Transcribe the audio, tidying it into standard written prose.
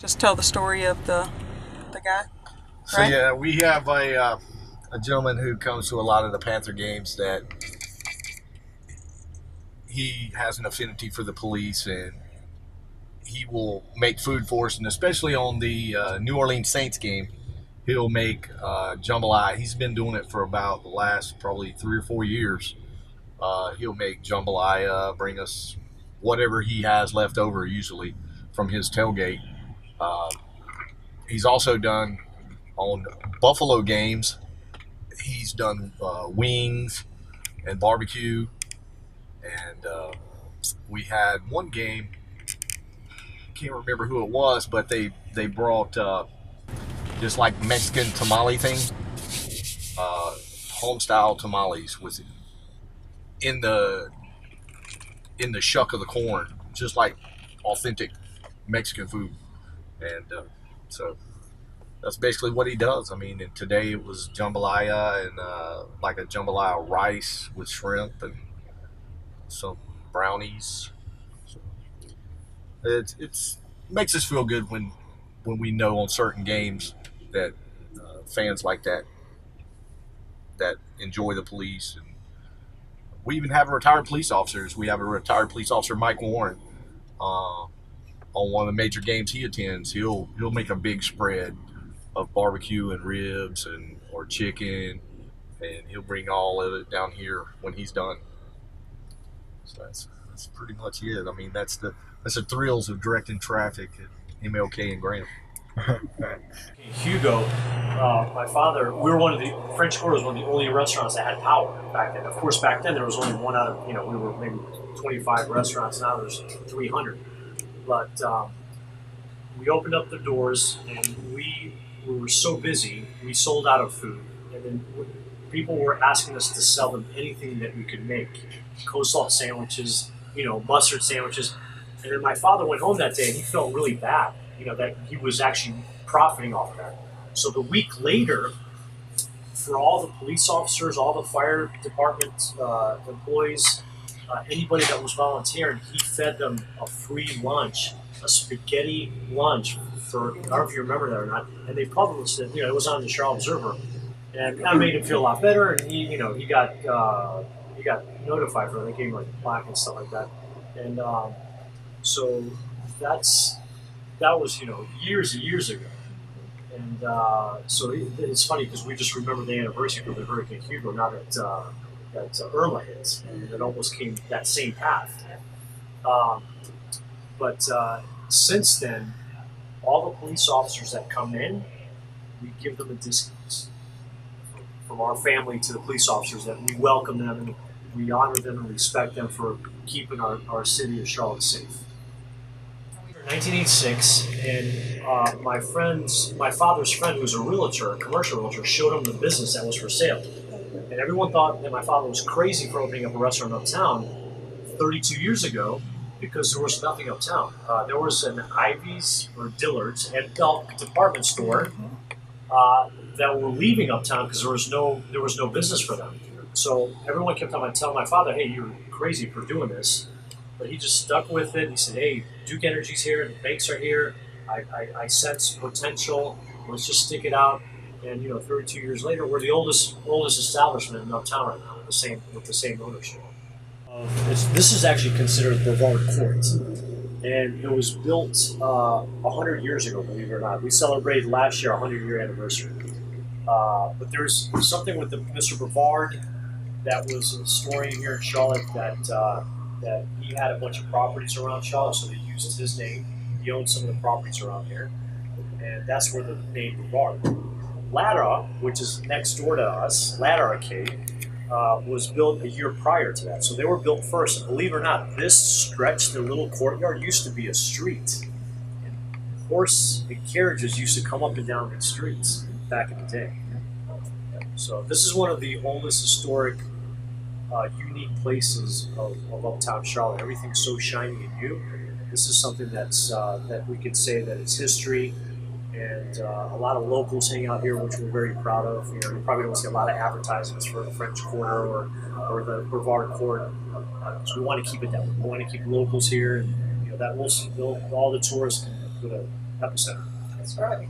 Just tell the story of the guy, So right? yeah, we have a gentleman who comes to a lot of the Panther games that he has an affinity for the police, and he will make food for us, and especially on the New Orleans Saints game, he'll make jambalaya. He's been doing it for about the last probably 3 or 4 years. He'll make jambalaya, bring us whatever he has left over, usually from his tailgate. Uh, he's also done on Buffalo games. He's done wings and barbecue, and we had one game. Can't remember who it was, but they brought just like Mexican tamale thing, uh, home style tamales with in the in the shuck of the corn, just like authentic Mexican food, and so that's basically what he does. I mean, and today it was jambalaya and like a jambalaya rice with shrimp and some brownies. So it's makes us feel good when we know on certain games that fans like that enjoy the police. And we even have retired police officers. We have a retired police officer, Mike Warren. On one of the major games he attends, he'll make a big spread of barbecue and ribs and or chicken, and he'll bring all of it down here when he's done. So that's pretty much it. I mean, that's the thrills of directing traffic at MLK and Graham. Hugo, my father, we were one of the French Quarter was one of the only restaurants that had power back then. Of course, back then there was only one out of we were maybe 25 restaurants. Now there's 300. But we opened up the doors and we were so busy we sold out of food, and then people were asking us to sell them anything that we could make, coleslaw sandwiches, mustard sandwiches. And then my father went home that day and he felt really bad, that he was actually profiting off that. So the week later, for all the police officers, all the fire department employees, anybody that was volunteering, he fed them a free lunch, a spaghetti lunch for, I don't know if you remember that or not, and they published it, it was on the Charlotte Observer, and that made him feel a lot better, and he got notified for it. They gave him like a plaque and stuff like that, and so that's that was years and years ago. And so it's funny because we just remember the anniversary of the Hurricane Hugo, now that Irma hit, and it almost came that same path. Um, but since then, all the police officers that come in, we give them a discount from our family to the police officers. That we welcome them and we honor them and respect them for keeping our city of Charlotte safe. 1986, and my father's friend, who was a realtor, a commercial realtor, showed him the business that was for sale. And everyone thought that my father was crazy for opening up a restaurant uptown 32 years ago because there was nothing uptown. There was an Ivy's or Dillard's and Belk department store that were leaving uptown because there was no business for them. So everyone kept on telling my father, "Hey, you're crazy for doing this." But he just stuck with it. He said, "Hey, Duke Energy's here, the banks are here. I sense potential. Let's just stick it out." And 32 years later, we're the oldest establishment in uptown right now, with the same ownership. This is actually considered Brevard Court, and it was built 100 years ago. Believe it or not, we celebrated last year our 100-year anniversary. But there's something with Mr. Brevard that was a historian here in Charlotte that he had a bunch of properties around Charlotte, so they used his name. He owned some of the properties around here, and that's where the name Brevard. Ladera, which is next door to us, Ladder Arcade, was built a year prior to that. So they were built first. And believe it or not, this stretch, the little courtyard, used to be a street. And horse and carriages used to come up and down the streets back in the day. So this is one of the oldest historic, unique places of uptown Charlotte. Everything's so shiny and new. This is something that we could say that it's history, and a lot of locals hang out here, which we're very proud of. You probably don't see a lot of advertisements for the French Quarter or the Brevard Court. So we want to keep it that way. We want to keep locals here, and that all the tourists can put epicenter. That's right.